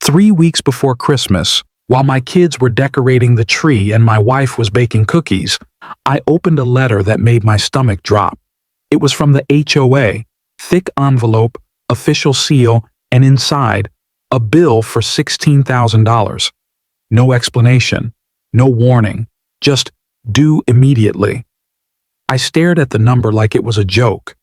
3 weeks before Christmas, while my kids were decorating the tree and my wife was baking cookies, I opened a letter that made my stomach drop. It was from the HOA, thick envelope, official seal, and inside, a bill for $16,000. No explanation, no warning, just due immediately. I stared at the number like it was a joke.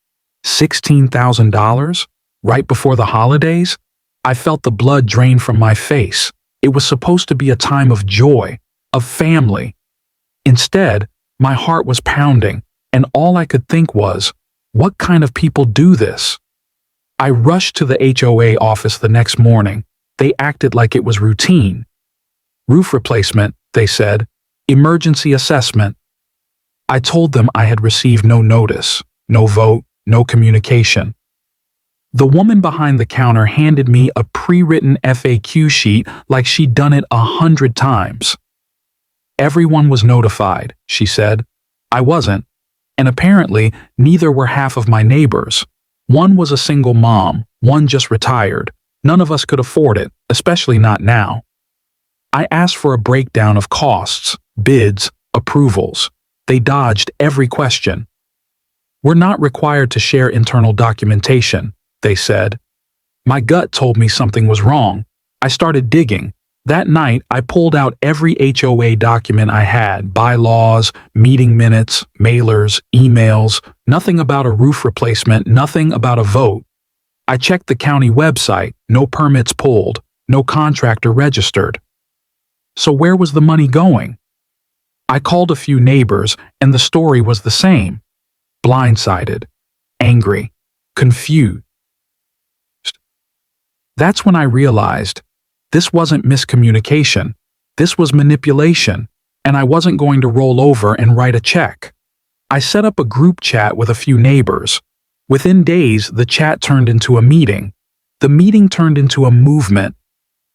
$16,000? Right before the holidays? I felt the blood drain from my face. It was supposed to be a time of joy, of family. Instead, my heart was pounding, and all I could think was, what kind of people do this? I rushed to the HOA office the next morning. They acted like it was routine. Roof replacement, they said. Emergency assessment. I told them I had received no notice, no vote, no communication. The woman behind the counter handed me a pre-written FAQ sheet like she'd done it 100 times. Everyone was notified, she said. I wasn't, and apparently neither were half of my neighbors. One was a single mom, one just retired. None of us could afford it, especially not now. I asked for a breakdown of costs, bids, approvals. They dodged every question. We're not required to share internal documentation, they said. My gut told me something was wrong. I started digging. That night, I pulled out every HOA document I had, bylaws, meeting minutes, mailers, emails, nothing about a roof replacement, nothing about a vote. I checked the county website, no permits pulled, no contractor registered. So where was the money going? I called a few neighbors, and the story was the same. Blindsided, angry, confused. That's when I realized this wasn't miscommunication. This was manipulation, and I wasn't going to roll over and write a check. I set up a group chat with a few neighbors. Within days, the chat turned into a meeting. The meeting turned into a movement.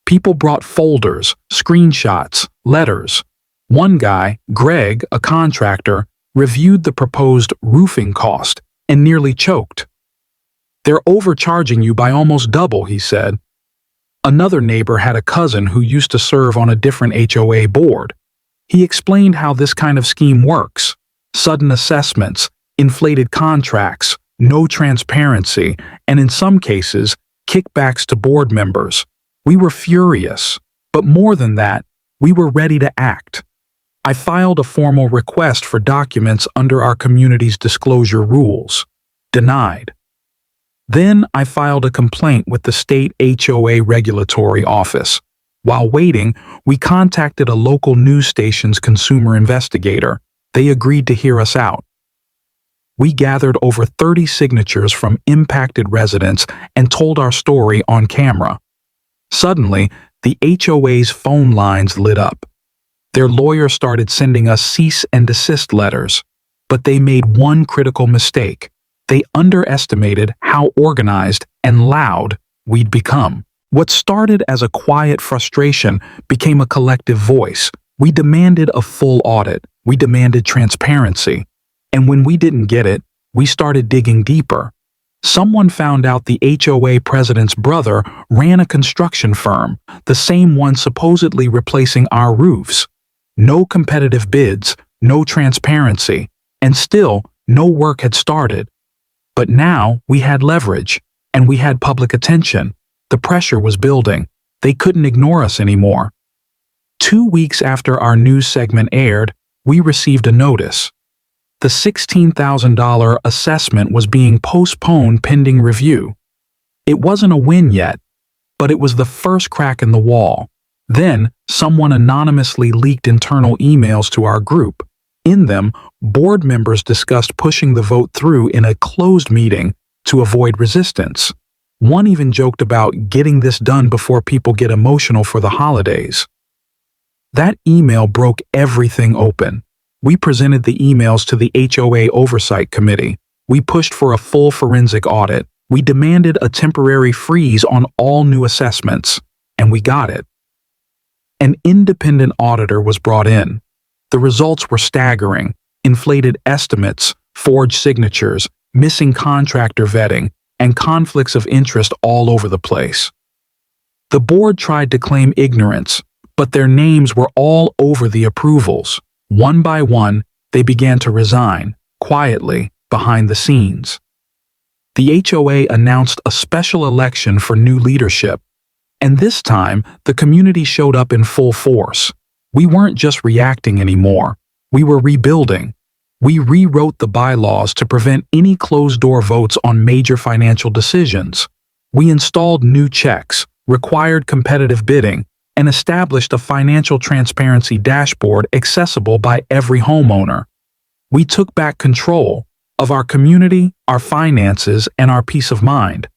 People brought folders, screenshots, letters. One guy, Greg, a contractor, reviewed the proposed roofing cost and nearly choked. They're overcharging you by almost double, he said. Another neighbor had a cousin who used to serve on a different HOA board. He explained how this kind of scheme works. Sudden assessments, inflated contracts, no transparency, and in some cases, kickbacks to board members. We were furious, but more than that, we were ready to act. I filed a formal request for documents under our community's disclosure rules. Denied. Then I filed a complaint with the state HOA regulatory office. While waiting, we contacted a local news station's consumer investigator. They agreed to hear us out. We gathered over 30 signatures from impacted residents and told our story on camera. Suddenly, the HOA's phone lines lit up. Their lawyer started sending us cease and desist letters, but they made one critical mistake. They underestimated how organized and loud we'd become. What started as a quiet frustration became a collective voice. We demanded a full audit. We demanded transparency. And when we didn't get it, we started digging deeper. Someone found out the HOA president's brother ran a construction firm, the same one supposedly replacing our roofs. No competitive bids, no transparency, and still no work had started. But now we had leverage, and we had public attention. The pressure was building. They couldn't ignore us anymore. 2 weeks after our news segment aired, we received a notice. The $16,000 assessment was being postponed pending review. It wasn't a win yet, but it was the first crack in the wall. Then, someone anonymously leaked internal emails to our group. In them, board members discussed pushing the vote through in a closed meeting to avoid resistance. One even joked about getting this done before people get emotional for the holidays. That email broke everything open. We presented the emails to the HOA Oversight Committee. We pushed for a full forensic audit. We demanded a temporary freeze on all new assessments, and we got it. An independent auditor was brought in. The results were staggering: inflated estimates, forged signatures, missing contractor vetting, and conflicts of interest all over the place. The board tried to claim ignorance, but their names were all over the approvals. One by one, they began to resign, quietly, behind the scenes. The HOA announced a special election for new leadership, and this time, the community showed up in full force. We weren't just reacting anymore. We were rebuilding. We rewrote the bylaws to prevent any closed-door votes on major financial decisions. We installed new checks, required competitive bidding, and established a financial transparency dashboard accessible by every homeowner. We took back control of our community, our finances, and our peace of mind.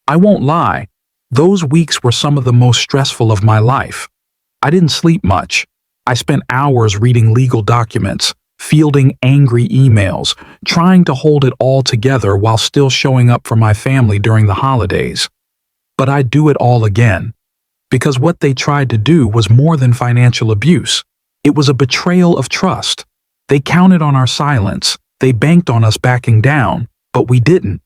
I won't lie, those weeks were some of the most stressful of my life. I didn't sleep much. I spent hours reading legal documents, fielding angry emails, trying to hold it all together while still showing up for my family during the holidays. But I'd do it all again. Because what they tried to do was more than financial abuse. It was a betrayal of trust. They counted on our silence. They banked on us backing down, but we didn't.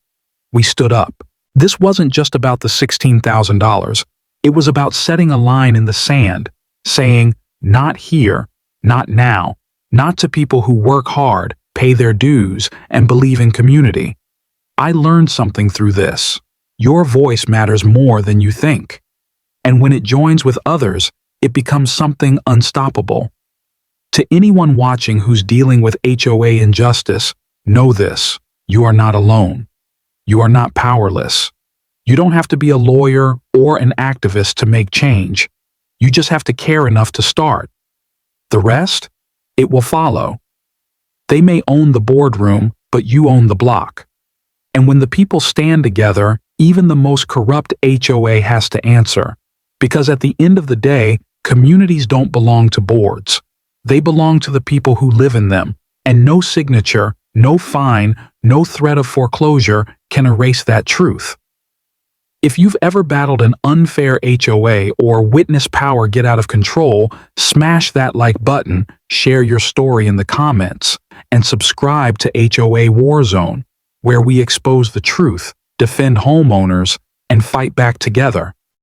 We stood up. This wasn't just about the $16,000. It was about setting a line in the sand, saying, not here, not now, not to people who work hard, pay their dues, and believe in community. I learned something through this. Your voice matters more than you think. And when it joins with others, it becomes something unstoppable. To anyone watching who's dealing with HOA injustice, know this: you are not alone. You are not powerless. You don't have to be a lawyer or an activist to make change. You just have to care enough to start. The rest? It will follow. They may own the boardroom, but you own the block. And when the people stand together, even the most corrupt HOA has to answer. Because at the end of the day, communities don't belong to boards. They belong to the people who live in them, and no signature, no fine, no threat of foreclosure can erase that truth. If you've ever battled an unfair HOA or witnessed power get out of control, smash that like button, share your story in the comments, and subscribe to HOA Warzone, where we expose the truth, defend homeowners, and fight back together.